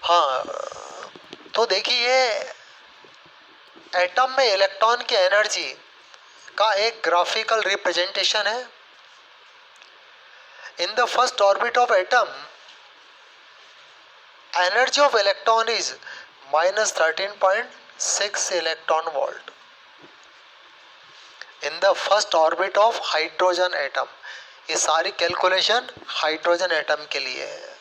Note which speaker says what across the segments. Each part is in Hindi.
Speaker 1: हाँ, तो देखिए एटम में इलेक्ट्रॉन की एनर्जी का एक ग्राफिकल रिप्रेजेंटेशन है. In the first orbit of atom, energy of electron is -13.6 electron volt. In the first orbit of hydrogen atom, ये सारी कैलकुलेशन हाइड्रोजन एटम के लिए है.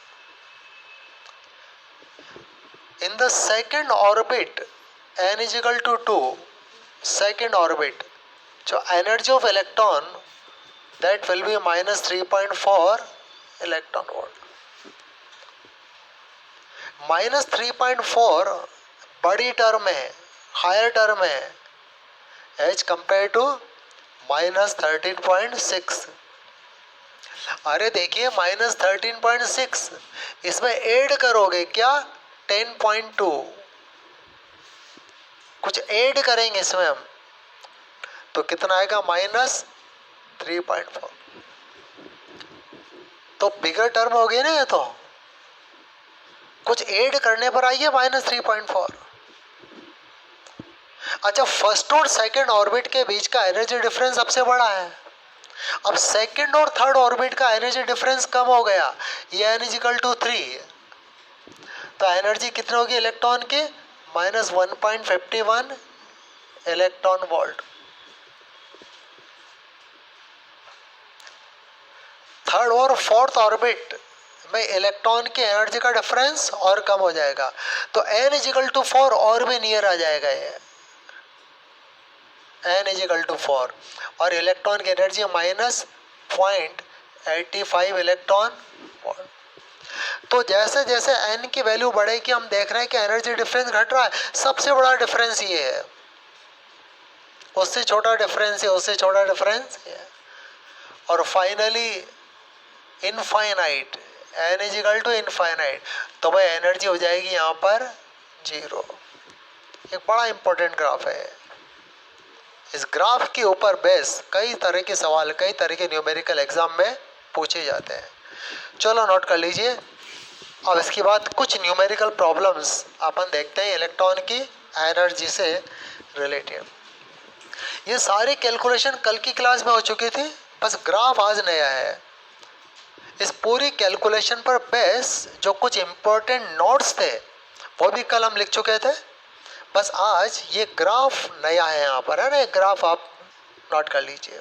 Speaker 1: In the second orbit n is equal to 2, second orbit, so energy of electron that will be -3.4 electron volt. -3.4 बड़ी टर्म है, हायर टर्म है एज कंपेयर टू -13.6. अरे देखिए -13.6 इसमें ऐड करोगे क्या 10.2, कुछ ऐड करेंगे इसमें हम तो कितना आएगा -3.4. तो बिगर टर्म हो गई ना ये, तो कुछ ऐड करने पर आई है -3.4. अच्छा, फर्स्ट और सेकंड ऑर्बिट के बीच का एनर्जी डिफरेंस सबसे बड़ा है. अब सेकंड और थर्ड ऑर्बिट का एनर्जी डिफरेंस कम हो गया, ये n = 3, तो एनर्जी कितनी होगी इलेक्ट्रॉन की -1.51 इलेक्ट्रॉन वोल्ट. थर्ड और फोर्थ ऑर्बिट में इलेक्ट्रॉन की एनर्जी का डिफरेंस और कम हो जाएगा, तो n = 4 और भी नियर आ जाएगा ये, n = 4, और इलेक्ट्रॉन की एनर्जी -0.85 इलेक्ट्रॉन वोल्ट. तो जैसे जैसे n की वैल्यू बढ़ेगी हम देख रहे हैं कि एनर्जी डिफरेंस घट रहा है. सबसे बड़ा डिफरेंस ये है, उससे छोटा डिफरेंस है, उससे छोटा डिफरेंस है, और फाइनली इनफाइनाइट, n = इनफाइनाइट, तो भाई एनर्जी हो जाएगी यहाँ पर 0. एक बड़ा इंपॉर्टेंट ग्राफ है. इस ग्राफ के ऊपर बेस कई तरह के सवाल, कई तरह के न्यूमेरिकल एग्जाम में पूछे जाते हैं. चलो नोट कर लीजिए. अब इसके बाद कुछ न्यूमेरिकल प्रॉब्लम्स अपन देखते हैं इलेक्ट्रॉन की एनर्जी से रिलेटेड. ये सारी कैलकुलेशन कल की क्लास में हो चुकी थी, बस ग्राफ आज नया है. इस पूरी कैलकुलेशन पर बेस जो कुछ इम्पोर्टेंट नोट्स थे वो भी कल हम लिख चुके थे, बस आज ये ग्राफ नया है यहाँ पर, है ना. ग्राफ आप नोट कर लीजिए.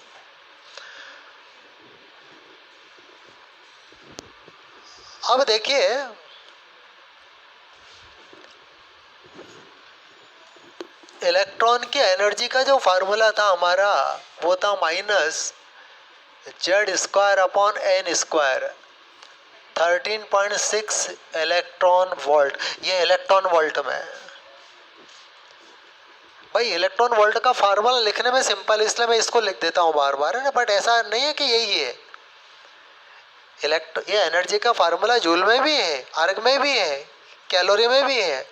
Speaker 1: अब देखिए इलेक्ट्रॉन की एनर्जी का जो फार्मूला था हमारा, वो था -z² / n², 13.6 इलेक्ट्रॉन वोल्ट. ये इलेक्ट्रॉन वोल्ट में है भाई. इलेक्ट्रॉन वोल्ट का फार्मूला लिखने में सिंपल, इसलिए मैं इसको लिख देता हूँ बार बार, है ना. बट ऐसा नहीं है कि यही है. ये एनर्जी का फार्मूला जूल में भी है, अर्ग में भी है, कैलोरी में भी है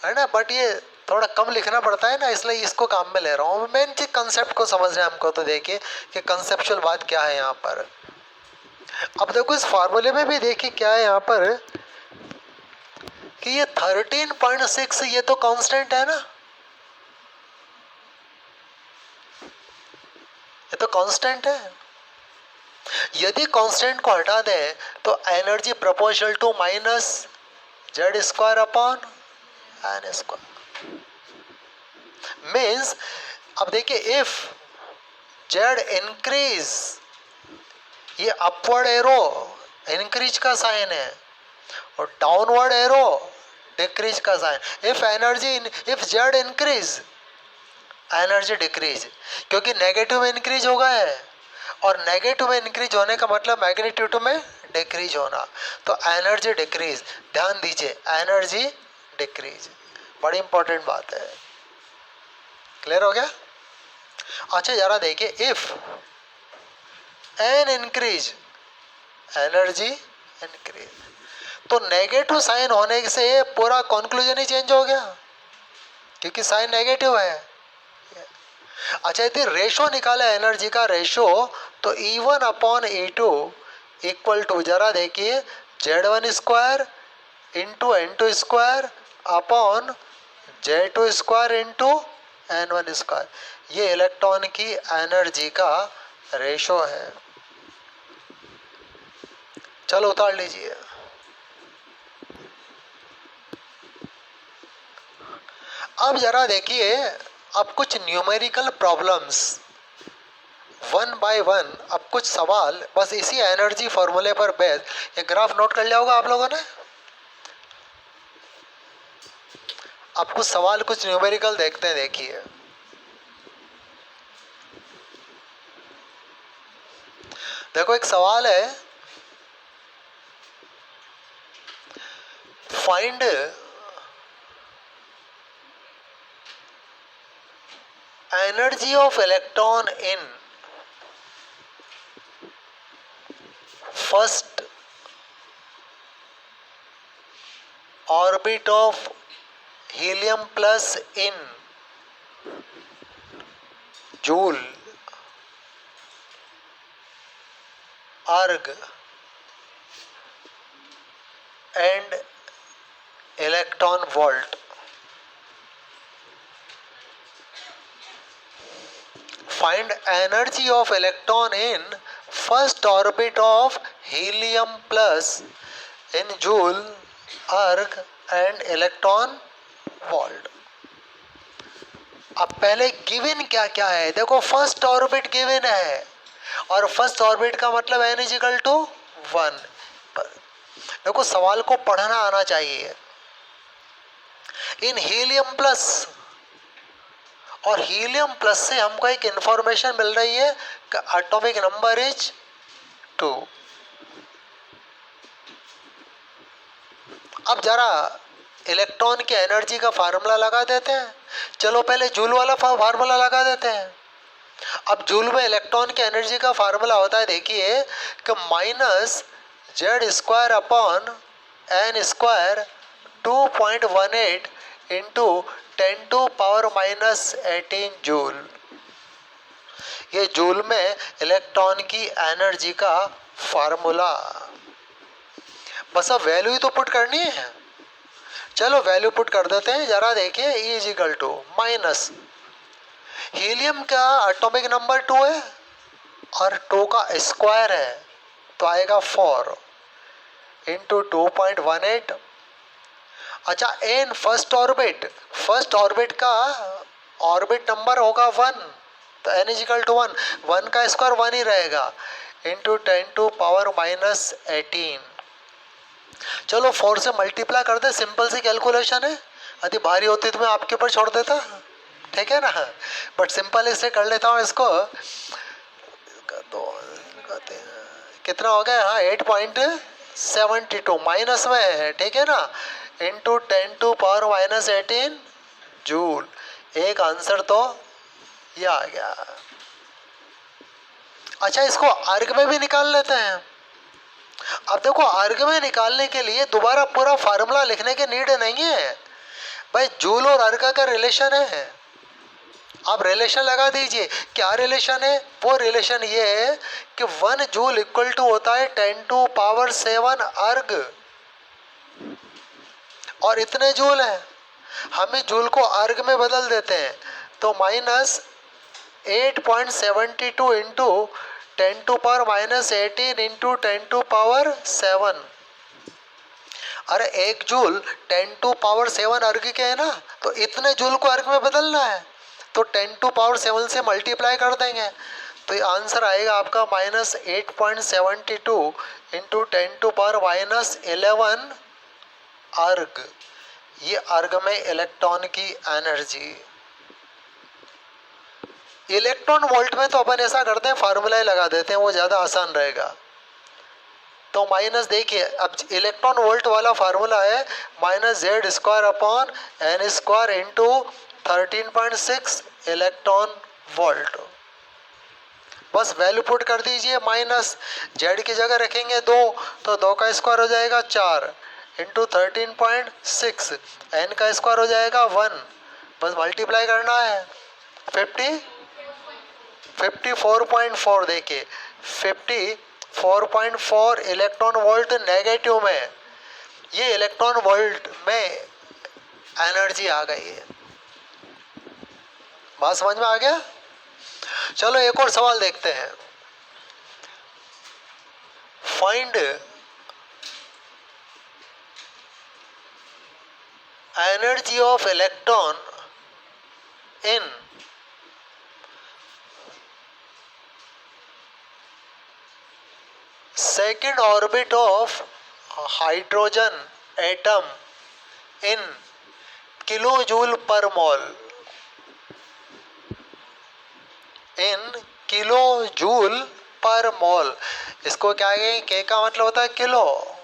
Speaker 1: ना. बट ये थोड़ा कम लिखना पड़ता है ना, इसलिए इसको काम में ले रहा हूँ. मेन चीज कंसेप्ट को समझना है हमको. तो देखिए कि कंसेप्चुअल बात क्या है यहाँ पर. अब देखो इस फार्मूले में भी देखिए क्या है यहाँ पर कि ये 13.6 ये तो कांस्टेंट है ना, ये तो कांस्टेंट है. यदि कांस्टेंट को हटा दें तो energy proportional to -z² / n². Means अब देखिए इफ z इंक्रीज, ये अपवर्ड एरो इंक्रीज का साइन है और डाउनवर्ड एरो डिक्रीज का sign. If z increase energy decrease, क्योंकि नेगेटिव में इंक्रीज होगा है, और नेगेटिव में इंक्रीज होने का मतलब मैग्नीट्यूड में डिक्रीज होना, तो एनर्जी डिक्रीज. ध्यान दीजिए एनर्जी डिक्रीज बड़ी इंपॉर्टेंट बात है. क्लियर हो गया. अच्छा जरा देखिए if n increase energy increase, तो नेगेटिव साइन होने से पूरा कंक्लूजन ही चेंज हो गया, क्योंकि साइन नेगेटिव है. अच्छा यदि रेशो निकाला एनर्जी का रेशो, तो E1/E2 = जरा देखिए z1² into n2 square upon Z2 square into n1 square. ये इलेक्ट्रॉन की एनर्जी का रेशो है। चलो उतार लीजिए। अब जरा देखिए, अब कुछ numerical problems one by one. अब कुछ सवाल बस इसी एनर्जी फॉर्मूले पर बेस। ये ग्राफ नोट कर लिया होगा आप लोगों ने। अब कुछ सवाल कुछ न्यूमेरिकल देखते हैं। देखिए देखो, एक सवाल है, find energy of electron in first orbit of helium plus in joule erg and electron volt. Find energy of electron in first orbit of helium plus in joule, arc and electron volt। अब पहले गिवन क्या क्या है देखो। फर्स्ट ऑर्बिट गिवन है और फर्स्ट ऑर्बिट का मतलब n इजिकल टू 1। देखो सवाल को पढ़ना आना चाहिए। इन हीलियम प्लस, और हीलियम प्लस से हमको एक इंफॉर्मेशन मिल रही है कि एटॉमिक नंबर इज 2। अब जरा इलेक्ट्रॉन की एनर्जी का फार्मूला लगा देते हैं। चलो पहले जूल वाला फार्मूला लगा देते हैं। अब जूल में इलेक्ट्रॉन की एनर्जी का फार्मूला होता है, देखिए कि minus Z square upon N square 2.18 into 10⁻⁻18 joule. ये जूल में इलेक्ट्रॉन की एनर्जी का फार्मूला। बस अब वैल्यू ही तो पुट करनी है। चलो वैल्यू पुट कर देते हैं। जरा देखिए, E equal to minus helium का एटॉमिक नंबर 2 है और 2 का स्क्वायर है तो आएगा 4 इंटू 2.18। अच्छा, एन फर्स्ट ऑर्बिट का ऑर्बिट नंबर होगा 1 तो n इजिकल टू 1। 1 का स्क्वायर 1 ही रहेगा इंटू 10⁻⁻18। चलो 4 से मल्टीप्लाई कर दे, सिंपल सी कैलकुलेशन है। यदि भारी होती तो मैं आपके ऊपर छोड़ देता, ठीक है ना, बट सिंपल इससे कर लेता हूँ इसको। तो कितना हो गया, हाँ 8.72 माइनस में है, ठीक है ना, इंटू 10⁻⁻18 जूल। एक आंसर तो ये आ गया। अच्छा, इसको अर्ग में भी निकाल लेते हैं। अब देखो अर्ग में निकालने के लिए दोबारा पूरा फार्मूला लिखने की नीड नहीं है भाई। जूल और अर्ग का रिलेशन है, आप रिलेशन लगा दीजिए। क्या रिलेशन है? वो रिलेशन ये है कि 1 जूल इक्वल टू होता है 10⁻7 अर्ग, और इतने जूल है। हम इस जूल को अर्ग में बदल देते हैं तो माइनस 8.72 इंटू 10⁻⁻18 इंटू 10⁻7। अरे 1 जूल 10⁻7 अर्ग के है ना, तो इतने जूल को अर्ग में बदलना है तो 10⁻7 से मल्टीप्लाई कर देंगे तो ये आंसर आएगा आपका माइनस 8.72 इंटू 10⁻11 अर्ग। ये अर्ग में इलेक्ट्रॉन की एनर्जी। इलेक्ट्रॉन वोल्ट में तो अपन ऐसा करते हैं, फार्मूला लगा देते हैं, वो ज़्यादा आसान रहेगा। तो माइनस देखिए, अब इलेक्ट्रॉन वोल्ट वाला फार्मूला है minus Z square upon N square into 13.6 electron volt. बस वैल्यू पुट कर दीजिए। माइनस जेड की जगह रखेंगे 2 तो 2 का स्क्वायर हो जाएगा 4 इंटू 13.6, एन का स्क्वायर हो जाएगा 1। बस मल्टीप्लाई करना है। 54.4 देखिए 54.4 इलेक्ट्रॉन वोल्ट नेगेटिव में। ये इलेक्ट्रॉन वोल्ट में एनर्जी आ गई है। बात समझ में आ गया? चलो एक और सवाल देखते हैं। Find energy of electron in second orbit of hydrogen atom in kilojoule per mole, in kilojoule per mole। इसको क्या है? के का मतलब होता है किलो,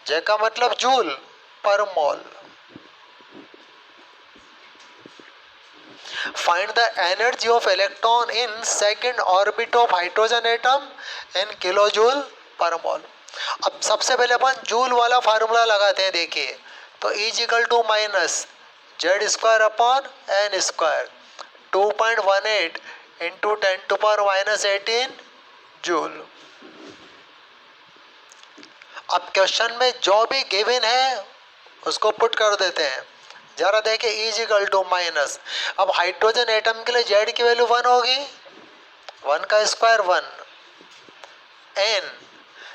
Speaker 1: जे का मतलब जूल पर मोल। Find the energy of electron in second orbit of hydrogen atom in kilojoule per mole। अब सबसे पहले अपन जूल वाला फार्मूला लगाते हैं। देखिए तो E equal to minus Z square upon N square 2.18 into 10 to power minus 18 joule. अब क्वेश्चन में जो भी गिवन है उसको पुट कर देते हैं। जरा देखे E इक्वल टू माइनस, अब हाइड्रोजन एटम के लिए जेड की वैल्यू 1 होगी, 1 का square 1, N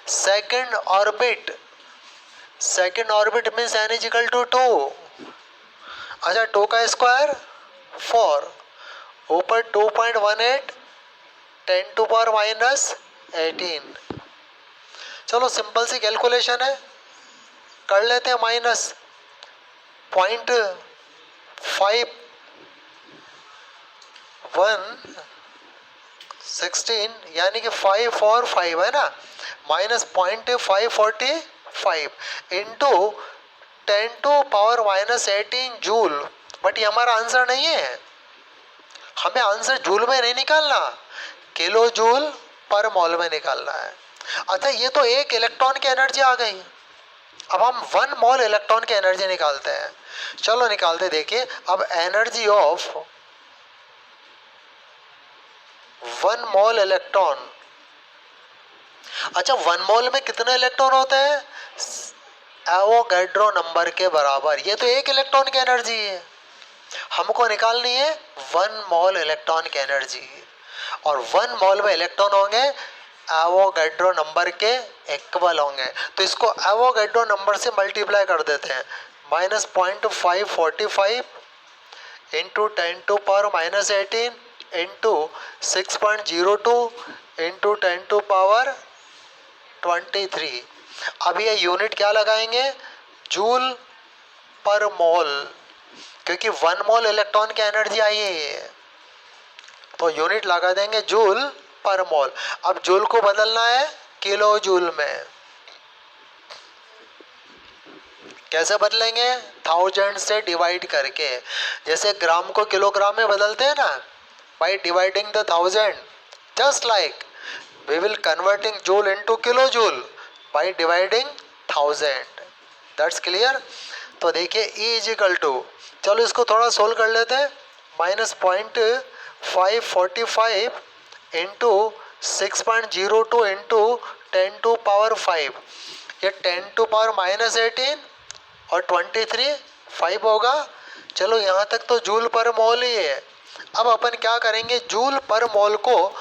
Speaker 1: second orbit means N is equal to 2। अच्छा 2 का स्क्वायर 4, ऊपर 2.18 10 टू पावर माइनस 18। चलो सिंपल सी कैलकुलेशन है, कर लेते हैं। माइनस 0.5116 यानी कि 5 और 5 है ना, minus 0.545 into 10 to power minus 18 joule. But ये हमारा आंसर नहीं है, हमें आंसर जूल में नहीं निकालना, किलो जूल पर मोल में निकालना है। अच्छा ये तो एक इलेक्ट्रॉन की एनर्जी आ गई, अब हम 1 मोल इलेक्ट्रॉन की एनर्जी निकालते हैं। चलो निकालते, देखिए अब एनर्जी ऑफ 1 मोल इलेक्ट्रॉन। अच्छा 1 मोल में कितने इलेक्ट्रॉन होते हैं? एवोगैड्रो नंबर के बराबर। ये तो एक इलेक्ट्रॉन की एनर्जी है, हमको निकालनी है 1 मोल इलेक्ट्रॉन की एनर्जी। और 1 मोल में इलेक्ट्रॉन होंगे एवोगैड्रो नंबर के इक्वल होंगे, तो इसको एवोगैड्रो नंबर से मल्टीप्लाई कर देते हैं। Minus 0.545 into 10 to power minus 18 into 6.02 into 10 to power 23। अब ये यूनिट क्या लगाएंगे? जूल पर मोल, क्योंकि 1 मोल इलेक्ट्रॉन की एनर्जी आई है, तो यूनिट लगा देंगे जूल पर मोल। अब जूल को बदलना है किलो जूल में। कैसे बदलेंगे? 1000 से डिवाइड करके, जैसे ग्राम को किलोग्राम में बदलते हैं ना, by dividing the 1000, just like we will converting joule into kilo joule by dividing 1000। That's clear? तो देखिए E इज इक्वल टू, चलो इसको थोड़ा सोल्व कर लेते हैं। Minus 0.545 into 6.02 into 10 to power 5, ये 10 टू पावर माइनस 18 और 23 5 होगा। चलो यहाँ तक तो जूल पर मोल ही है। अब अपन क्या करेंगे, जूल पर मोल को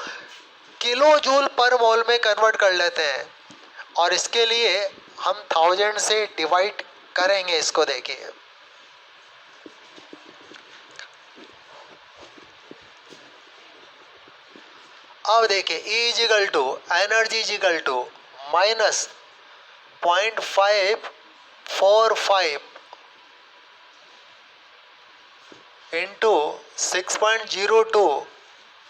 Speaker 1: किलो जूल पर मोल में कन्वर्ट कर लेते हैं, और इसके लिए हम 1000 से डिवाइड करेंगे इसको। देखिए अब देखिए E is equal to energy is equal to minus 0.545 into 6.02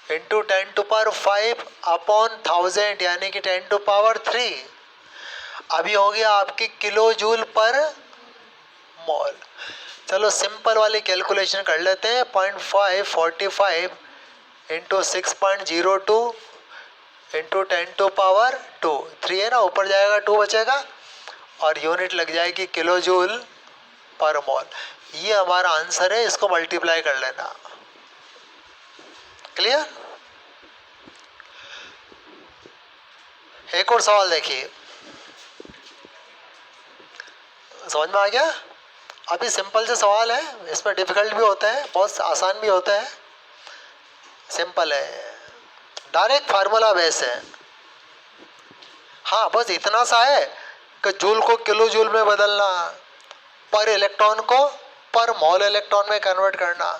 Speaker 1: into 10 to power 5 upon 1000 यानी कि 10 टू पावर 3। अभी हो गया आपकी किलो जूल पर मोल। चलो सिंपल वाली कैलकुलेशन कर लेते हैं। 0.545 इंटू 6.02 इंटू 10 टू पावर 2, 3 है ना, ऊपर जाएगा 2 बचेगा, और यूनिट लग जाएगी किलो जूल पर मोल। ये हमारा आंसर है, इसको मल्टीप्लाई कर लेना। क्लियर? एक और सवाल देखिए, समझ में आ गया? अभी सिंपल से सवाल है, इसमें डिफिकल्ट भी होता है, बहुत आसान भी होता है। सिंपल है, डायरेक्ट फार्मूला बेस है। हाँ बस इतना सा है कि जूल को किलो जूल में बदलना, पर इलेक्ट्रॉन को पर मोल इलेक्ट्रॉन में कन्वर्ट करना।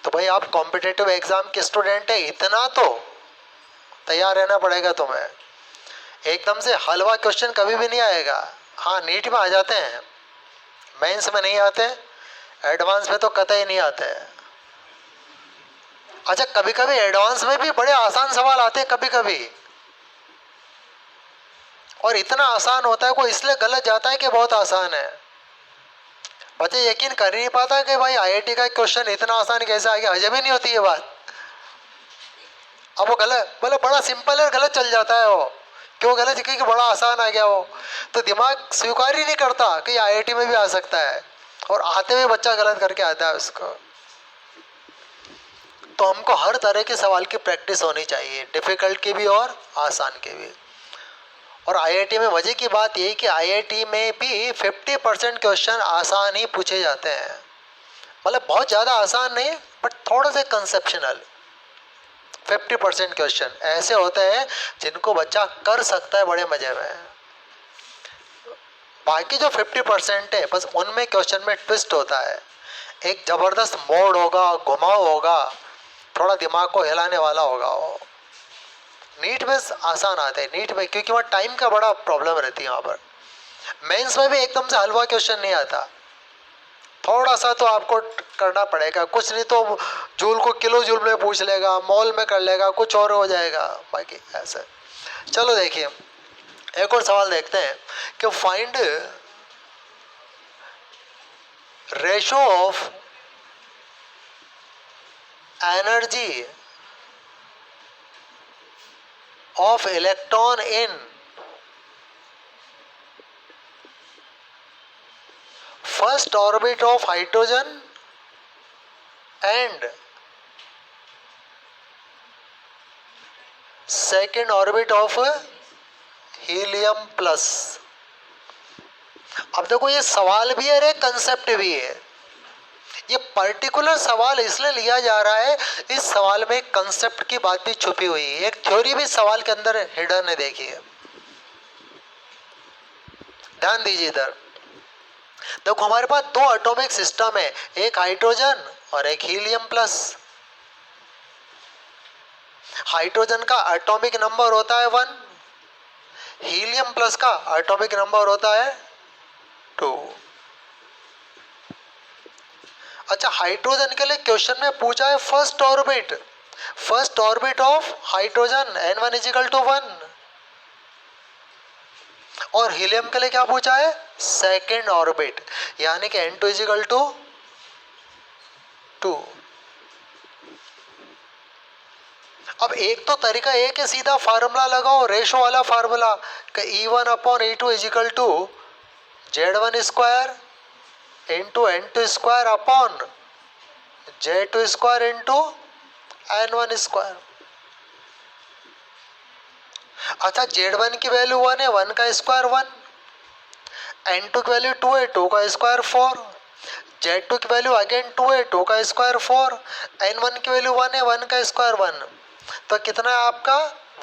Speaker 1: तो भाई आप कॉम्पिटिटिव एग्जाम के स्टूडेंट है, इतना तो तैयार रहना पड़ेगा तुम्हें। एकदम से हलवा क्वेश्चन कभी भी नहीं आएगा। हाँ नीट में आ जाते हैं, मेंस में नहीं आते, एडवांस में तो कतई नहीं आते। अच्छा कभी कभी एडवांस में भी बड़े आसान सवाल आते हैं कभी कभी, और इतना आसान होता है कोई इसलिए गलत जाता है कि बहुत आसान है। बच्चे यकीन कर ही नहीं पाता कि भाई आईआईटी का क्वेश्चन इतना आसान कैसे आ गया, हजम ही नहीं होती ये बात। अब वो गलत बोले बड़ा सिंपल है, गलत चल जाता है वो। क्यों गलत? क्योंकि बड़ा आसान आ गया वो, तो दिमाग स्वीकार ही नहीं करता कि आईआईटी में भी आ सकता है, और आते हुए बच्चा गलत करके आता है उसको। तो हमको हर तरह के सवाल की प्रैक्टिस होनी चाहिए, डिफिकल्ट की भी और आसान की भी। और आईआईटी में मजे की बात यही कि आईआईटी में भी 50% क्वेश्चन आसान ही पूछे जाते हैं, मतलब बहुत ज़्यादा आसान नहीं बट थोड़ा सा कंसेप्शनल। 50% क्वेश्चन ऐसे होते हैं जिनको बच्चा कर सकता है बड़े मजे में। बाकी जो 50% है बस उनमें क्वेश्चन में ट्विस्ट होता है, एक ज़बरदस्त मोड़ होगा, घुमाव होगा, थोड़ा दिमाग को हिलाने वाला होगा वो। नीट में आसान आते हैं, नीट में क्योंकि वहाँ टाइम का बड़ा प्रॉब्लम रहती है वहाँ पर। मेंस में भी एकदम से हलवा क्वेश्चन नहीं आता, थोड़ा सा तो आपको करना पड़ेगा, कुछ नहीं तो जूल को किलो जूल में पूछ लेगा, मॉल में कर लेगा, कुछ और हो जाएगा बाकी ऐसे। चलो देखिए एक और सवाल देखते हैं कि find ratio of energy of electron in first orbit of hydrogen and second orbit of helium plus. अब देखो ये सवाल भी है और एक कंसेप्ट भी है। ये पर्टिकुलर सवाल इसलिए लिया जा रहा है, इस सवाल में एक कंसेप्ट की बात भी छुपी हुई है, एक थ्योरी भी सवाल के अंदर हिडन है। देखिए ध्यान दीजिए इधर। देखो हमारे पास दो एटॉमिक सिस्टम है, एक हाइड्रोजन और एक हीलियम प्लस। हाइड्रोजन का एटॉमिक नंबर होता है 1, हीलियम प्लस का एटॉमिक नंबर होता है 2। अच्छा हाइड्रोजन के लिए क्वेश्चन में पूछा है first orbit of hydrogen n1 = 1, और हीलियम के लिए क्या पूछा है सेकेंड ऑर्बिट, यानी कि n2 = 2। अब एक तो तरीका एक है सीधा फार्मूला लगाओ, रेशो वाला फार्मूला कि E1/E2 = Z1² into N2² upon Z2² into N1²। अच्छा Z1 की वैल्यू 1 है, 1 का स्क्वायर 1, N2 की वैल्यू 2 है, 2 का स्क्वायर 4, Z2 की वैल्यू अगेन 2 है, 2 का स्क्वायर 4, N1 की वैल्यू 1 है, 1 का स्क्वायर 1। तो कितना है आपका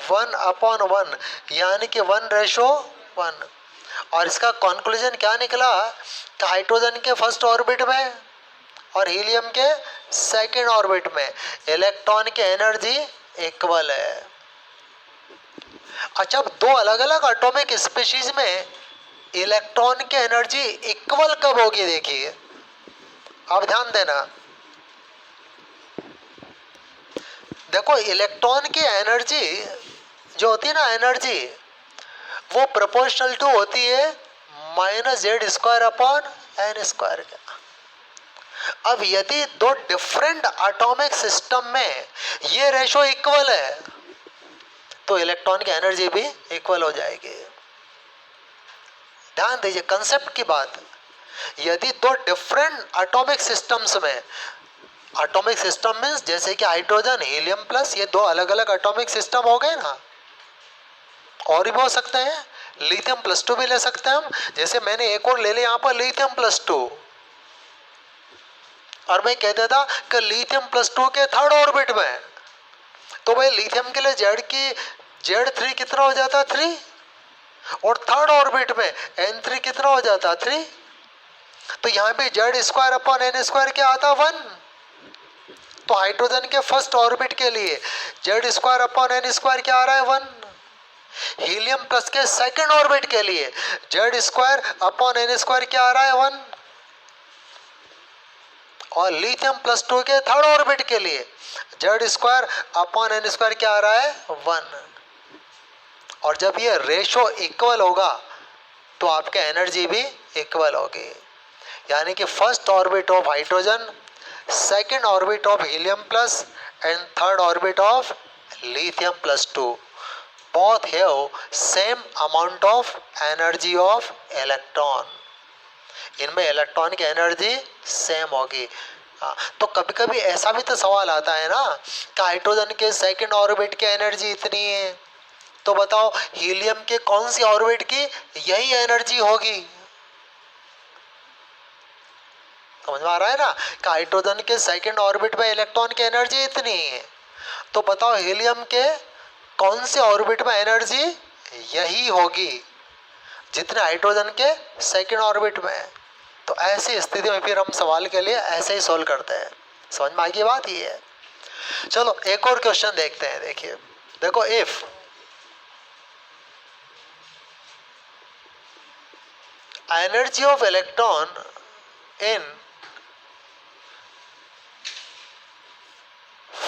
Speaker 1: 1/1, यानी कि 1:1। और इसका कंक्लूजन क्या निकला कि हाइड्रोजन के फर्स्ट ऑर्बिट में और हीलियम के सेकेंड ऑर्बिट में इलेक्ट्रॉन की एनर्जी इक्वल है। अच्छा दो अलग अलग एटॉमिक स्पीशीज में इलेक्ट्रॉन की एनर्जी इक्वल कब होगी? देखिए अब ध्यान देना। देखो इलेक्ट्रॉन की एनर्जी जो होती है ना, एनर्जी वो प्रोपोर्शनल टू होती है -Z² का। अब यदि दो डिफरेंट एटॉमिक सिस्टम में ये रेशो इक्वल है तो इलेक्ट्रॉन की एनर्जी भी इक्वल हो जाएगी। ध्यान दीजिए कंसेप्ट की बात। यदि दो डिफरेंट एटॉमिक सिस्टम्स में, एटॉमिक सिस्टम मीन्स जैसे कि हाइड्रोजन हीलियम प्लस, ये दो अलग अलग एटॉमिक सिस्टम हो गए ना, और भी हो सकते हैं, लिथियम प्लस टू भी ले सकते हैं हम, जैसे मैंने एक और ले लिया यहाँ पर लिथियम प्लस टू, और मैं कहता था कि लिथियम प्लस टू के थर्ड ऑर्बिट में, तो भाई लिथियम के लिए Z3 कितना हो जाता 3, और थर्ड ऑर्बिट में N3 कितना हो जाता 3, तो यहाँ पे Z² अपॉन N² क्या आता 1। तो हाइड्रोजन के फर्स्ट ऑर्बिट के लिए Z² अपॉन N² क्या आ रहा है 1। हीलियम प्लस के सेकंड ऑर्बिट के लिए Z² अपॉन N² क्या आ रहा है 1, और लिथियम प्लस टू के थर्ड ऑर्बिट के लिए Z² अपॉन N² क्या आ रहा है 1। और जब ये रेशो इक्वल होगा तो आपका एनर्जी भी इक्वल होगी, यानी कि first orbit of hydrogen, second orbit of helium plus and third orbit of lithium plus 2 both have same amount of energy of electron, इनमें इलेक्ट्रॉन की एनर्जी सेम होगी। तो कभी कभी ऐसा भी तो सवाल आता है ना कि हाइड्रोजन के सेकंड ऑर्बिट की एनर्जी इतनी है, तो बताओ हीलियम के कौन सी ऑर्बिट की यही एनर्जी होगी। समझ में आ रहा है ना कि हाइड्रोजन के सेकंड ऑर्बिट में इलेक्ट्रॉन की एनर्जी इतनी है, तो बताओ हीलियम के कौन से ऑर्बिट में एनर्जी यही होगी जितने हाइड्रोजन के सेकंड ऑर्बिट में। तो ऐसी स्थिति में फिर हम सवाल के लिए ऐसे ही सोल्व करते हैं। समझ में आएगी बात ये है। चलो एक और क्वेश्चन देखते हैं। देखिए देखो, if energy of electron in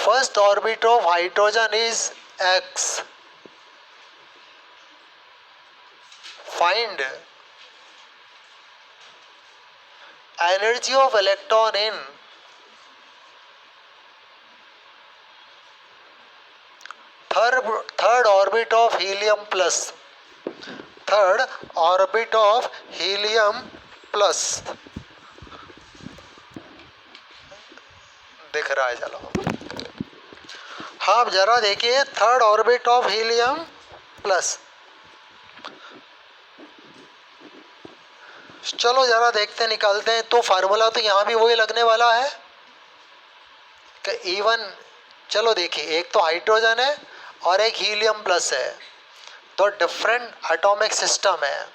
Speaker 1: first orbit of hydrogen is x, find energy of electron in third orbit of helium plus, third orbit of helium plus दिख रहा है। चलो हाँ जरा देखिए, third orbit of helium plus, चलो जरा देखते निकालते हैं। तो फार्मूला तो यहाँ भी वही लगने वाला है कि E1, चलो देखिए एक तो हाइड्रोजन है और एक हीलियम प्लस है, तो डिफरेंट एटॉमिक सिस्टम है।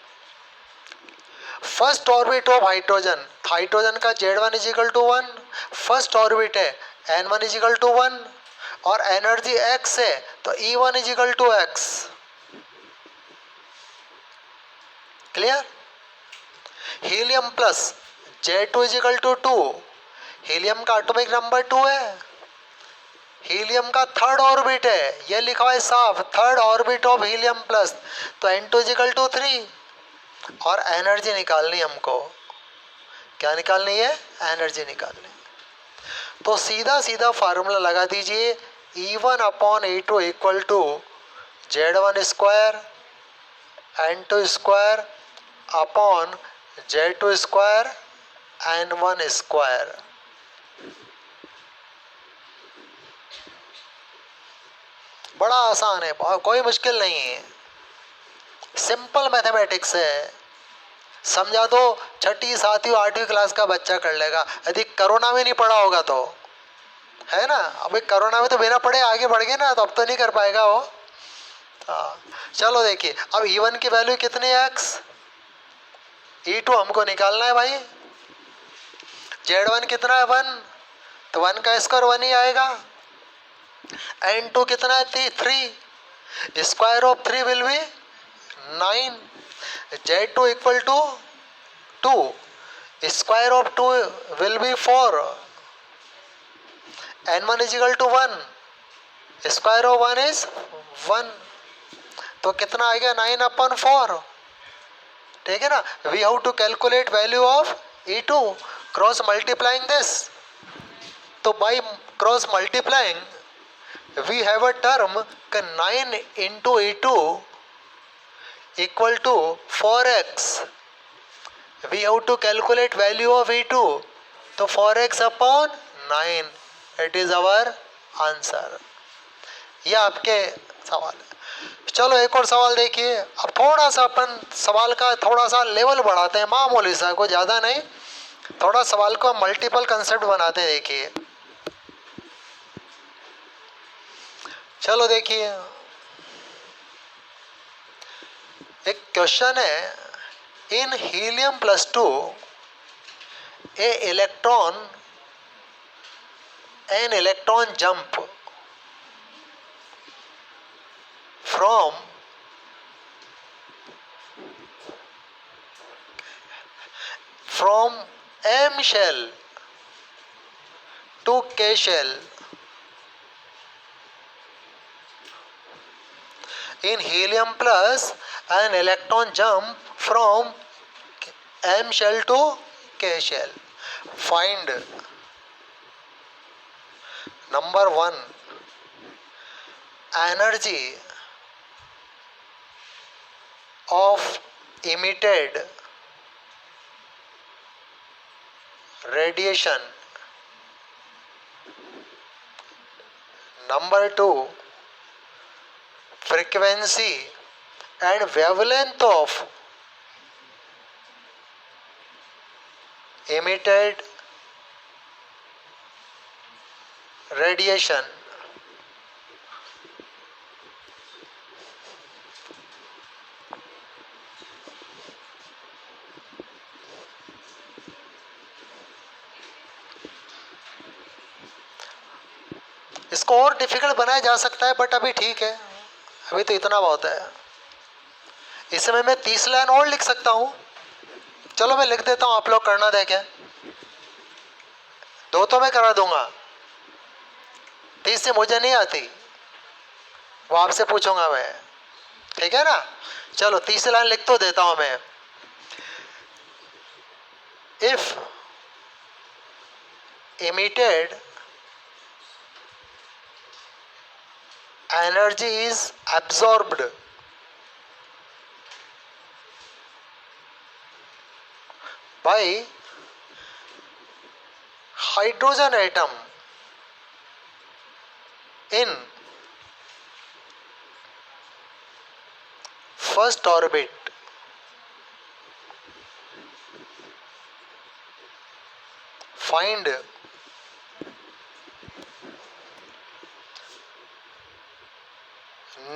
Speaker 1: First orbit of hydrogen, hydrogen का Z1 is equal to 1, first orbit है N1 इजिकल टू 1 और एनर्जी x है, तो E1 equal to x। Clear. Helium plus Z2 equal to 2, helium का एटॉमिक नंबर 2 है, हीलियम का थर्ड ऑर्बिट है, ये लिखा है साफ, third orbit of helium plus, तो N2 इजिकल टू 3। और एनर्जी निकालनी हमको, क्या निकालनी है, एनर्जी निकालनी। तो सीधा सीधा फार्मूला लगा दीजिए, E1 upon E2 equal to Z1 square N2 square upon Z2 square N1 square. बड़ा आसान है, कोई मुश्किल नहीं है, सिंपल मैथमेटिक्स है। समझा दो, छठी सातवीं आठवीं क्लास का बच्चा कर लेगा, यदि कोरोना में नहीं पढ़ा होगा तो, है ना। अभी कोरोना में तो बिना पढ़े आगे बढ़ गए ना, तो अब तो नहीं कर पाएगा वो। हाँ चलो देखिए, अब E1 की वैल्यू कितनी है x, E2 हमको निकालना है भाई, Z1 कितना है 1, तो 1 का स्क्वायर 1 ही आएगा। N2 कितना है 3, square of 3 will be 9, Z2 equal to 2, square of 2 will be 4, N1 is equal to 1, square of 1 is 1, तो कितना आएगा 9 अपॉन 4। ठीक है ना। We have to calculate value of E2 cross multiplying this, तो by cross multiplying we have a term 9 into E2 equal to 4x, we have to calculate value of E2, तो 4x upon 9, it is our answer। ये आपके सवाल है। चलो एक और सवाल देखिए। अब थोड़ा सा अपन सवाल का थोड़ा सा लेवल बढ़ाते हैं, मामूली सा, कोई ज़्यादा नहीं, थोड़ा सवाल को मल्टीपल कंसेप्ट बनाते हैं। देखिए चलो देखिए, एक क्वेश्चन है, in helium +2 a electron an electron jump from M shell to K shell. In helium plus, an electron jump from M shell to K shell. Find number 1 energy of emitted radiation. Number 2 frequency and wavelength of emitted radiation. इसको और डिफिकल्ट बनाया जा सकता है, बट अभी ठीक है, अभी तो इतना बहुत है। इस समय मैं 30 लाइन और लिख सकता हूँ। चलो मैं लिख देता हूँ, आप लोग करना देखें। 2 तो मैं करा दूंगा, 30 से मुझे नहीं आती, वो आपसे पूछूंगा मैं, ठीक है ना। चलो 30 लाइन लिख तो देता हूँ मैं। If emitted energy is absorbed by hydrogen atom in first orbit, find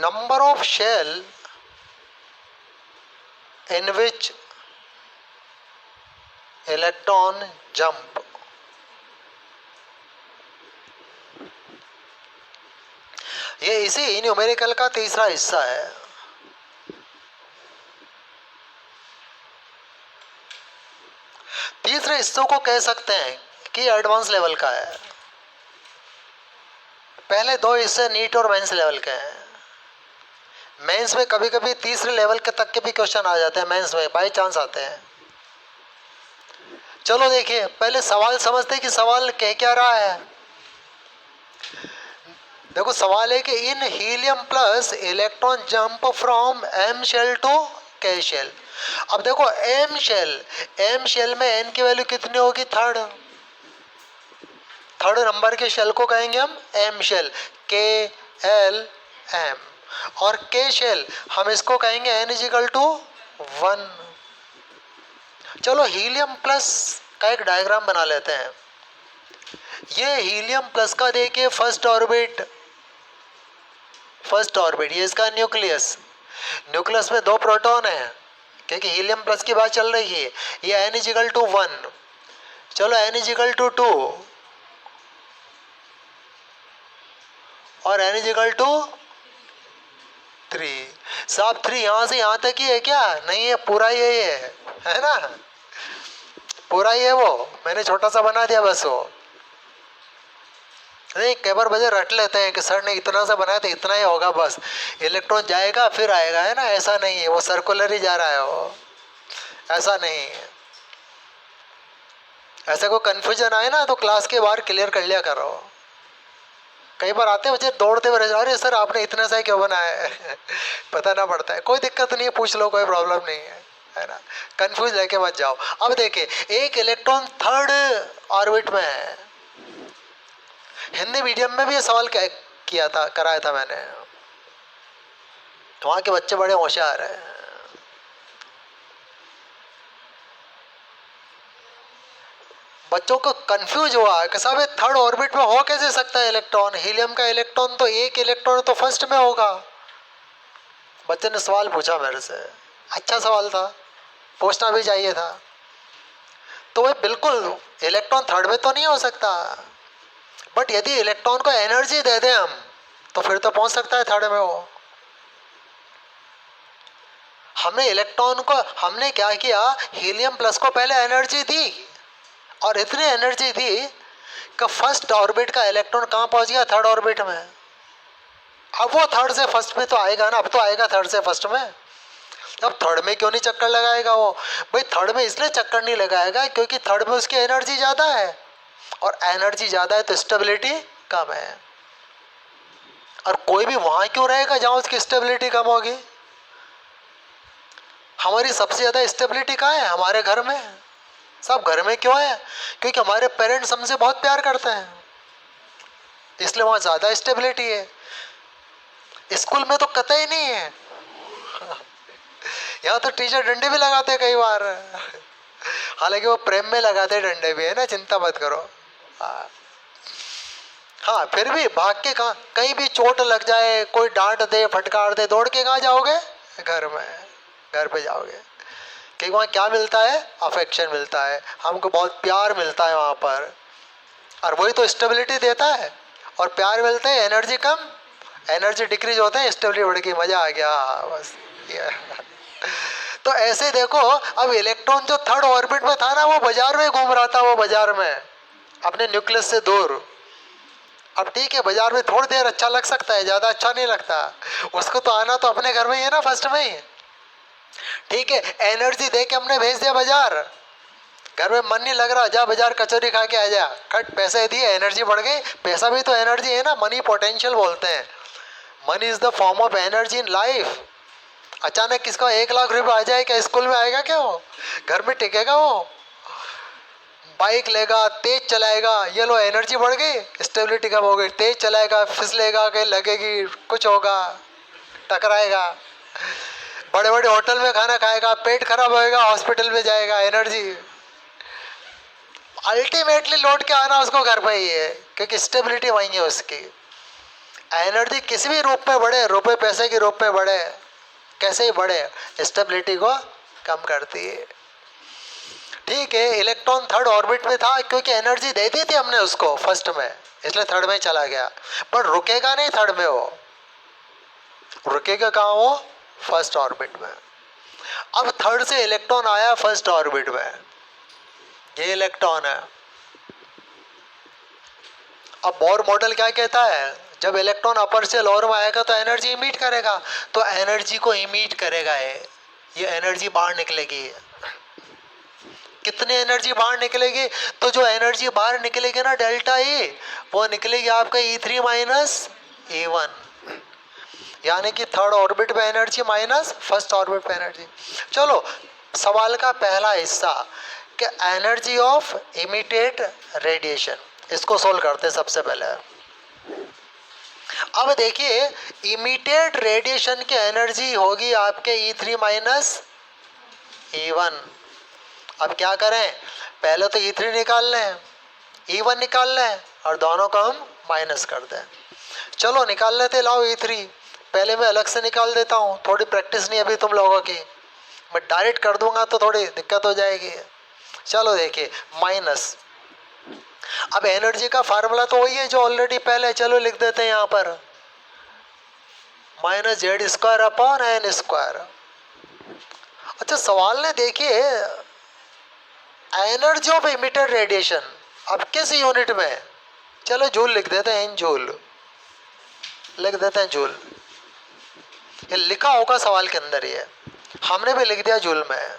Speaker 1: number of shell in which electron jump. ये इसी न्यूमेरिकल का तीसरा हिस्सा है। तीसरे हिस्सों को कह सकते हैं कि एडवांस लेवल का है। पहले 2 हिस्से नीट और मेंस लेवल के हैं। मेंस में कभी कभी तीसरे लेवल के तक के भी क्वेश्चन आ जाते हैं, मेंस में बाई चांस आते हैं। चलो देखिए, पहले सवाल समझते हैं कि सवाल कह क्या रहा है। देखो सवाल है कि in helium plus electron jump from M shell to K shell. अब देखो एम शेल में एन की वैल्यू कितनी होगी? थर्ड नंबर के शेल को कहेंगे हम M shell, K L M. और के शेल हम इसको कहेंगे एन इजिकल टू 1। चलो हीलियम प्लस का एक डायग्राम बना लेते हैं। ये हीलियम प्लस का देखिए फर्स्ट ऑर्बिट, ये इसका न्यूक्लियस में 2 प्रोटॉन है, क्योंकि हीलियम प्लस की बात चल रही है। ये एन इजिकल टू 1, चलो एन इजिकल टू 2 और एन इजिकल टू 3। साहब 3 यहाँ से यहाँ तक ही है क्या? नहीं है, पूरा यही है ना, पूरा ही है। वो मैंने छोटा सा बना दिया बस। वो नहीं, कई बार बजे रट लेते हैं कि सर ने इतना सा बनाया तो इतना ही होगा, बस इलेक्ट्रॉन जाएगा फिर आएगा, है ना। ऐसा नहीं है, वो सर्कुलर ही जा रहा है, वो ऐसा नहीं है। ऐसा कोई कंफ्यूजन आए ना तो क्लास के बाहर क्लियर कर लिया करो। कई बार आते बच्चे दौड़ते हुए, अरे सर आपने इतना सा क्यों बनाया है पता ना पड़ता है। कोई दिक्कत नहीं है, पूछ लो, कोई प्रॉब्लम नहीं है ना। कंफ्यूज लेके मत जाओ। अब देखिए, एक इलेक्ट्रॉन थर्ड ऑर्बिट में है। हिंदी मीडियम में भी ये सवाल किया था, कराया था मैंने। वहाँ के बच्चे बड़े होशियार हैं। बच्चों को कंफ्यूज हुआ कि साहब थर्ड ऑर्बिट में हो कैसे सकता है इलेक्ट्रॉन, हीलियम का इलेक्ट्रॉन तो एक इलेक्ट्रॉन तो फर्स्ट में होगा। बच्चे ने सवाल पूछा मेरे से, अच्छा सवाल था, पूछना भी चाहिए था। तो वह बिल्कुल इलेक्ट्रॉन थर्ड में तो नहीं हो सकता, बट यदि इलेक्ट्रॉन को एनर्जी दे दें हम तो फिर तो पहुंच सकता है थर्ड में वो। हमने इलेक्ट्रॉन को, हमने क्या किया, हीलियम प्लस को पहले एनर्जी दी और इतनी एनर्जी दी कि फर्स्ट ऑर्बिट का इलेक्ट्रॉन कहाँ पहुंच गया, थर्ड ऑर्बिट में। अब वो थर्ड से फर्स्ट में तो आएगा ना, अब तो आएगा थर्ड से फर्स्ट में। अब थर्ड में क्यों नहीं चक्कर लगाएगा वो? भाई थर्ड में इसलिए चक्कर नहीं लगाएगा क्योंकि थर्ड में उसकी एनर्जी ज़्यादा है, और एनर्जी ज़्यादा है तो स्टेबिलिटी कम है। और कोई भी वहाँ क्यों रहेगा जहाँ उसकी स्टेबिलिटी कम होगी? हमारी सबसे ज़्यादा स्टेबिलिटी कहाँ है? हमारे घर में। सब घर में क्यों है? क्योंकि हमारे पेरेंट्स हमसे बहुत प्यार करते हैं, इसलिए वहाँ ज़्यादा स्टेबिलिटी है। स्कूल में तो कतई नहीं है। यहाँ तो टीचर डंडे भी लगाते कई बार, हालांकि वो प्रेम में लगाते डंडे भी, है ना, चिंता मत करो। हाँ फिर भी भाग के कहाँ, कहीं भी चोट लग जाए, कोई डांट दे फटकार दे, दौड़ के कहाँ जाओगे? घर में, घर पे जाओगे। क्योंकि वहाँ क्या मिलता है? अफेक्शन मिलता है, हमको बहुत प्यार मिलता है वहाँ पर, और वही तो स्टेबिलिटी देता है। और प्यार मिलते हैं, एनर्जी कम, एनर्जी डिक्रीज होते हैं, स्टेबिलिटी बढ़ गई, मजा आ गया बस ये। तो ऐसे देखो, अब इलेक्ट्रॉन जो थर्ड ऑर्बिट में था ना, वो बाजार में घूम रहा था, वो बाजार में अपने न्यूक्लियस से दूर। अब ठीक है, बाजार में थोड़ी देर अच्छा लग सकता है, ज़्यादा अच्छा नहीं लगता, उसको तो आना तो अपने घर में ही है ना, फर्स्ट में ही। ठीक है, एनर्जी दे के हमने भेज दिया बाजार, घर में मन नहीं लग रहा, जा बाजार कचौरी खा के आ जा, कट पैसे दिए, एनर्जी बढ़ गई। पैसा भी तो एनर्जी है ना, मनी पोटेंशियल बोलते हैं। Money is the form of energy in life. अचानक किसको 1 लाख रुपए आ जाए, क्या स्कूल में आएगा क्या वो? घर में टिकेगा वो? बाइक लेगा, तेज चलाएगा, ये लो एनर्जी बढ़ गई, स्टेबिलिटी कम हो गई, तेज चलाएगा, फिसलेगा, कहीं लगेगी, कुछ होगा, टकराएगा। बड़े बड़े होटल में खाना खाएगा, पेट खराब होएगा, हॉस्पिटल में जाएगा, एनर्जी। अल्टीमेटली लौट के आना उसको घर पे ही है, क्योंकि स्टेबिलिटी वही है उसकी। एनर्जी किसी भी रूप में बढ़े, रुपए पैसे के रूप में बढ़े, कैसे ही बढ़े, स्टेबिलिटी को कम करती है। ठीक है, इलेक्ट्रॉन थर्ड ऑर्बिट में था क्योंकि एनर्जी दे दी थी हमने उसको फर्स्ट में, इसलिए थर्ड में चला गया। पर रुकेगा नहीं थर्ड में, वो रुकेगा कहाँ? वो फर्स्ट ऑर्बिट में। अब थर्ड से इलेक्ट्रॉन आया फर्स्ट ऑर्बिट में, ये इलेक्ट्रॉन है। अब बोर मॉडल क्या कहता है? जब इलेक्ट्रॉन अपर से लोअर में आएगा तो एनर्जी इमिट करेगा, तो एनर्जी को इमिट करेगा ये एनर्जी बाहर निकलेगी। कितनी एनर्जी बाहर निकलेगी? तो जो एनर्जी बाहर निकलेगी ना डेल्टा E, वो निकलेगी आपका E3 माइनस E1, यानी कि थर्ड ऑर्बिट पे एनर्जी माइनस फर्स्ट ऑर्बिट पे एनर्जी। चलो सवाल का पहला हिस्सा कि एनर्जी ऑफ इमिटेड रेडिएशन, इसको सोल्व करते हैं सबसे पहले। अब देखिए, इमिटेड रेडिएशन की एनर्जी होगी आपके E3 माइनस E1। अब क्या करें? पहले तो E3 निकाल लें, E1 निकाल लें, और दोनों को हम माइनस कर दें। चलो निकाल लेते, लाओ E3 पहले मैं अलग से निकाल देता हूँ, थोड़ी प्रैक्टिस नहीं अभी तुम लोगों की, मैं डायरेक्ट कर दूंगा तो थोड़ी दिक्कत हो जाएगी। चलो देखिए, माइनस, अब एनर्जी का फार्मूला तो वही है जो ऑलरेडी पहले, चलो लिख देते हैं यहाँ पर, minus Z square upon N square. अच्छा सवाल ने देखिए, एनर्जी ऑफ इमिटेड रेडिएशन, अब किस यूनिट में? चलो जूल लिख देते हैं, इन जूल लिख देते हैं, जूल। ये लिखा होगा सवाल के अंदर, ये हमने भी लिख दिया जूल में।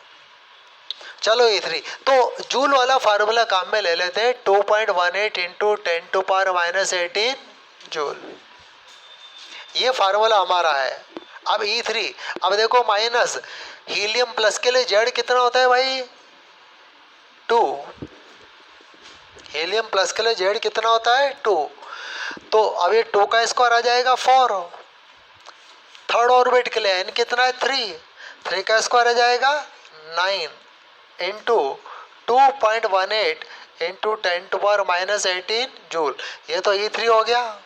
Speaker 1: चलो E3, तो जूल वाला फार्मूला काम में ले लेते हैं, 2.18 इंटू 10⁻⁻18 जूल, ये फार्मूला हमारा है। अब E3, अब देखो माइनस, हीलियम प्लस के लिए जेड कितना होता है भाई? 2। हीलियम प्लस के लिए जेड कितना होता है? 2। तो अब ये 2 का स्क्वायर आ जाएगा 4, थर्ड ऑर्बिट के लिए n कितना है 3, 3 का स्क्वायर आ जाएगा 9 इंटू 2.18 इंटू 10⁻⁻18 जूल। ये तो E3 हो गया।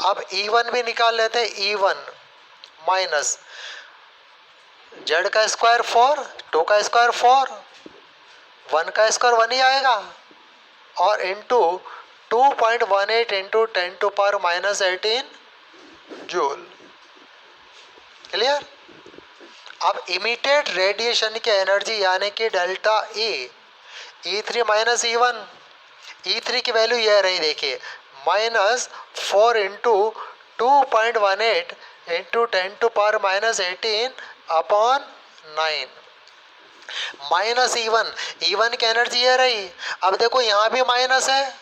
Speaker 1: अब E1 भी निकाल लेते हैं, E1 माइनस जेड का स्क्वायर 4, 2 का स्क्वायर 4, 1 का स्क्वायर 1 ही आएगा और इंटू 2.18 इंटू 10⁻⁻18 जूल। क्लियर। अब इमिटेड रेडिएशन की एनर्जी यानी कि delta E, E3 minus E1, E3 की वैल्यू यह रही देखिए -4 into 2.18 into 10⁻⁻18 upon 9 minus E1, E1 की एनर्जी ये रही। अब देखो यहाँ भी माइनस है,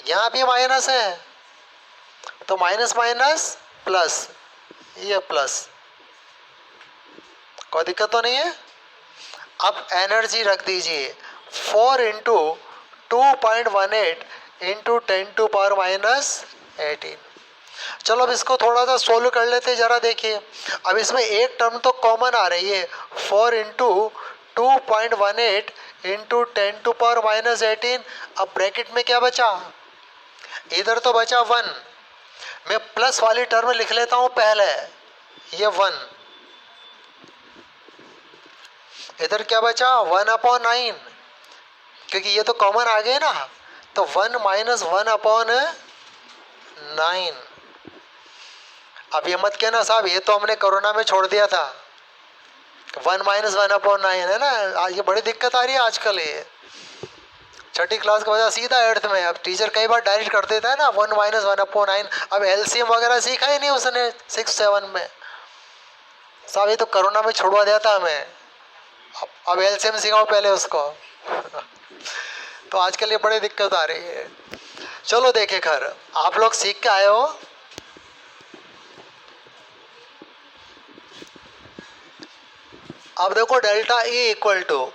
Speaker 1: यहाँ भी माइनस है, तो माइनस माइनस प्लस, ये प्लस, कोई दिक्कत तो नहीं है। अब एनर्जी रख दीजिए 4 इंटू 2.18 इंटू 10⁻⁻18। चलो अब इसको थोड़ा सा सोल्व कर लेते हैं, जरा देखिए। अब इसमें एक टर्म तो कॉमन आ रही है, 4 इंटू 2.18 इंटू 10⁻⁻18। अब ब्रैकेट में क्या बचा, इधर तो बचा 1, मैं प्लस वाली टर्म लिख लेता हूं पहले, ये 1, इधर क्या बचा 1/9, क्योंकि ये तो कॉमन आ गए ना, तो 1 माइनस 1/9। अब ये मत कहना साहब ये तो हमने कोरोना में छोड़ दिया था, 1 माइनस 1/9 है ना। ये बड़ी दिक्कत आ रही है आजकल, ये छठी क्लास का बच्चा सीधा एट्थ में। अब टीचर कई बार डायरेक्ट कर देता है ना 1 माइनस 1/9। अब एलसीएम वगैरह सीखा ही नहीं उसने 6-7 में, साहब ये तो कोरोना में छुड़वा दिया था हमें, अब एलसीएम सिखाओ पहले उसको। तो आजकल ये बड़ी दिक्कत आ रही है। चलो देखे खैर, आप लोग सीख के आए हो। अब देखो delta E equal to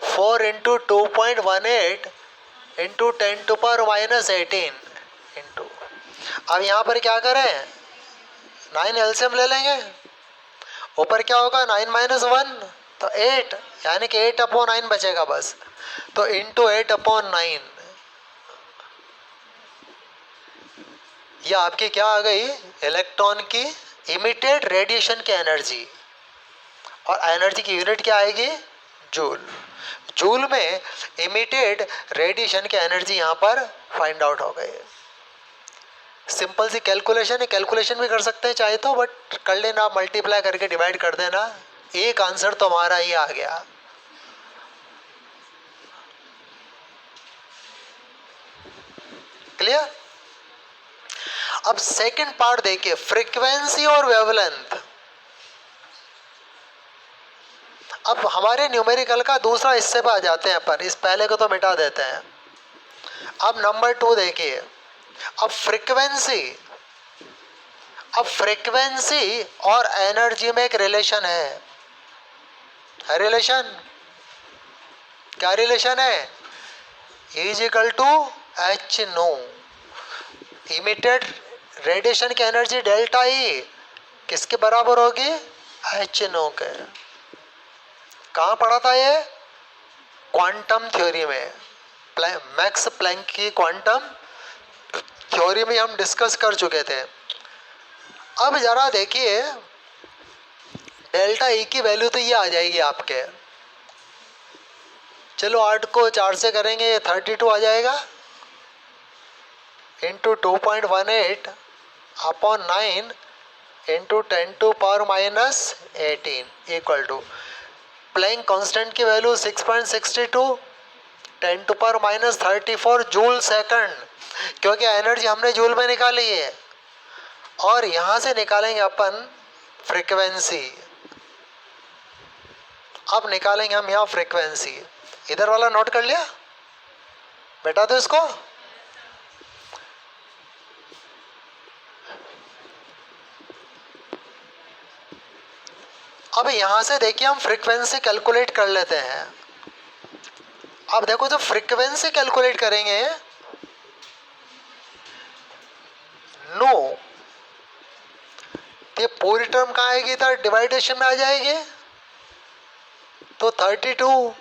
Speaker 1: 4 into 2.18 into 10⁻⁻18 into, अब यहाँ पर क्या करें 9 एलसीएम ले लेंगे, ऊपर क्या होगा 9 माइनस 1 तो 8, यानी कि 8/9 बचेगा बस, तो इंटू 8/9। ये आपकी क्या आ गई, इलेक्ट्रॉन की इमिटेड रेडिएशन की एनर्जी, और एनर्जी की यूनिट क्या आएगी जूल। जूल में इमिटेड रेडिएशन की एनर्जी यहाँ पर फाइंड आउट हो गई। सिंपल सी कैलकुलेशन है, कैलकुलेशन भी कर सकते हैं चाहे तो, बट कर लेना, मल्टीप्लाई करके डिवाइड कर देना, एक आंसर तो हमारा ही आ गया। क्लियर। अब सेकंड पार्ट देखिए, फ्रीक्वेंसी और वेवलेंथ। अब हमारे न्यूमेरिकल का दूसरा हिस्से पर आ जाते हैं पर, इस पहले को तो मिटा देते हैं। अब नंबर 2 देखिए, अब फ्रीक्वेंसी और एनर्जी में एक रिलेशन है रिलेशन, क्या रिलेशन है, is equal to H nu. Emitted radiation की एनर्जी डेल्टा ई किसके बराबर होगी, एच नो के। कहाँ पढ़ा था ये, क्वांटम थ्योरी में, मैक्स प्लैंक की क्वांटम थ्योरी में हम डिस्कस कर चुके थे। अब जरा देखिए डेल्टा ई की वैल्यू तो ये आ जाएगी आपके, चलो 8 को 4 से करेंगे, ये 32 आ जाएगा into 2.18 upon 9 into 10⁻⁻18 equal to Planck constant की वैल्यू 6.62 10⁻34 जूल सेकंड, क्योंकि एनर्जी हमने जूल में निकाली है। और यहां से निकालेंगे अपन फ्रीक्वेंसी। अब निकालेंगे हम यहाँ फ्रीक्वेंसी, इधर वाला नोट कर लिया बेटा, तो इसको अब यहां से देखिए हम फ्रीक्वेंसी कैलकुलेट कर लेते हैं। अब देखो जब फ्रीक्वेंसी कैलकुलेट करेंगे, नो, ये पूरी टर्म कहाँ आएगी, इधर डिवाइडेशन में आ जाएगी। तो 32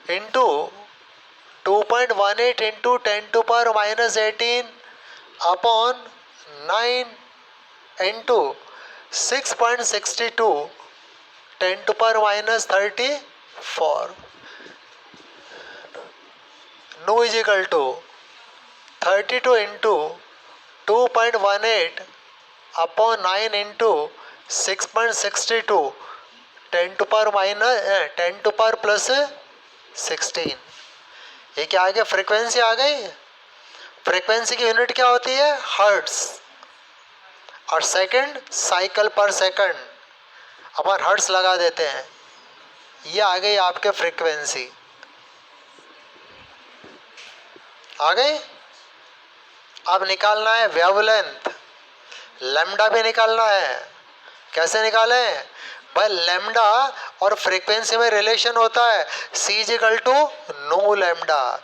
Speaker 1: into 2.18 into 10⁻⁻18 upon 9 into 6.62 10⁻34 nu is equal to 32 into 2.18 upon 9 into 6.62 10⁻+16। ये क्या आ गया, फ्रीक्वेंसी आ गई। फ्रीक्वेंसी की यूनिट क्या होती है, हर्ट्स, और सेकंड साइकिल पर सेकंड, अपन हर्ट्स लगा देते हैं। ये आ गई आपके फ्रीक्वेंसी, आ गई। अब निकालना है वेवलेंथ, लैम्डा भी निकालना है। कैसे निकालें भाई, लैम्डा और फ्रीक्वेंसी में रिलेशन होता है, C equal to nu lambda,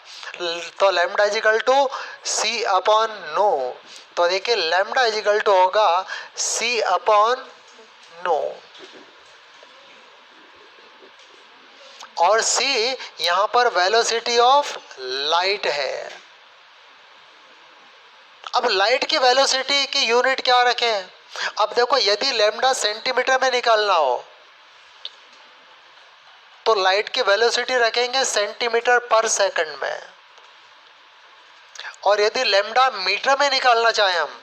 Speaker 1: तो lambda equal to C upon nu. तो देखिए लैम्डा इजिकल टू होगा सी अपॉन नो, और सी यहां पर वेलोसिटी ऑफ लाइट है। अब लाइट की वेलोसिटी की यूनिट क्या रखें, अब देखो यदि लैम्डा सेंटीमीटर में निकालना हो तो लाइट की वेलोसिटी रखेंगे सेंटीमीटर पर सेकंड में, और यदि लैम्डा मीटर में निकालना चाहें हम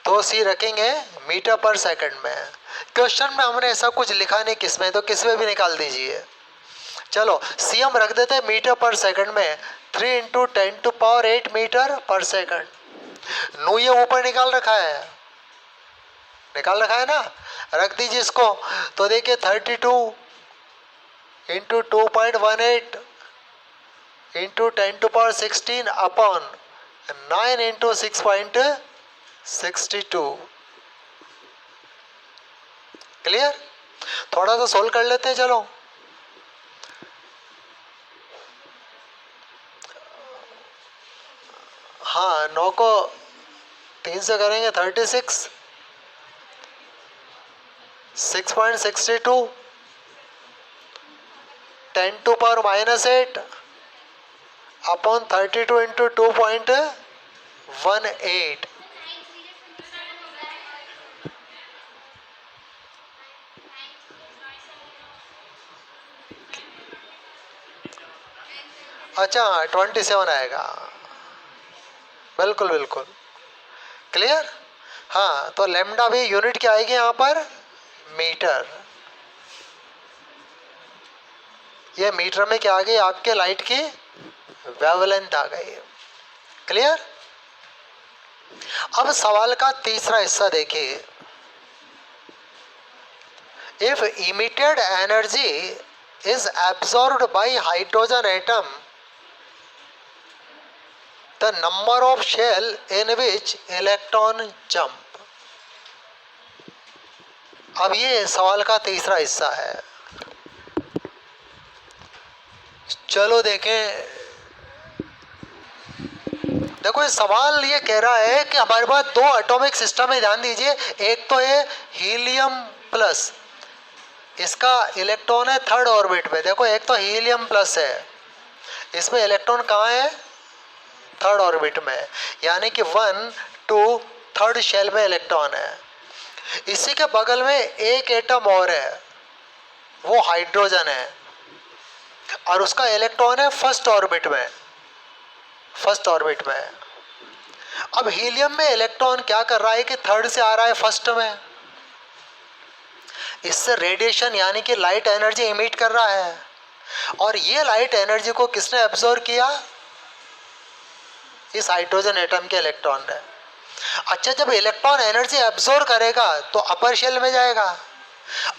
Speaker 1: तो सी रखेंगे मीटर पर सेकंड में। क्वेश्चन में हमने ऐसा कुछ लिखा नहीं किसमें, तो किसमें भी निकाल दीजिए। चलो सी हम रख देते हैं मीटर पर सेकंड में, 3 इंटू 10⁸ मीटर पर सेकंड। नो ये ऊपर निकाल रखा है, निकाल रखा है ना, रख दीजिए इसको। तो देखिए 32 into 2.18 into 10⁻16 upon 9 into 6.62। Clear. थोड़ा सा सोल्व कर लेते हैं, चलो। हाँ 9 को 3 से करेंगे 36, 6.62 10⁻⁻8 अपॉन 32 इंटू 2.18। अच्छा 27 आएगा, बिल्कुल बिल्कुल क्लियर। हाँ तो लैम्डा भी यूनिट क्या आएगी यहाँ पर, मीटर। ये मीटर में क्या आ गई, आपके लाइट की वेवलेंथ आ गई। क्लियर। अब सवाल का तीसरा हिस्सा देखिए, if emitted energy is absorbed by hydrogen atom, the number of shell in which electron jump. अब ये सवाल का तीसरा हिस्सा है। चलो देखें, देखो ये सवाल ये कह रहा है कि हमारे पास दो एटॉमिक सिस्टम है, ध्यान दीजिए। एक तो है हीलियम प्लस, इसका इलेक्ट्रॉन है थर्ड ऑर्बिट में। देखो एक तो हीलियम प्लस है, इसमें इलेक्ट्रॉन कहाँ है, थर्ड ऑर्बिट में, यानी कि 1 2 थर्ड शेल में इलेक्ट्रॉन है। इसी के बगल में एक एटम और है, वो हाइड्रोजन है, और उसका इलेक्ट्रॉन है फर्स्ट ऑर्बिट में, फर्स्ट ऑर्बिट में। अब हीलियम में इलेक्ट्रॉन क्या कर रहा है कि थर्ड से आ रहा है फर्स्ट में, इससे रेडिएशन यानी कि लाइट एनर्जी इमिट कर रहा है, और ये लाइट एनर्जी को किसने एब्जॉर्ब किया, इस हाइड्रोजन एटम के इलेक्ट्रॉन ने। अच्छा जब इलेक्ट्रॉन एनर्जी एब्जॉर्ब करेगा तो अपर शेल में जाएगा।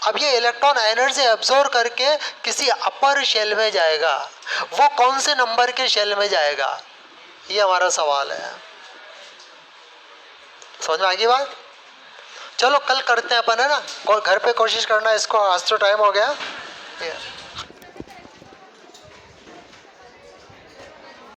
Speaker 1: अब ये इलेक्ट्रॉन एनर्जी एब्जॉर्ब करके किसी अपर शेल में जाएगा, वो कौन से नंबर के शेल में जाएगा, ये हमारा सवाल है। समझ में आ गई बात। चलो कल करते हैं अपन, है ना, घर पे कोशिश करना इसको, आज तो टाइम हो गया।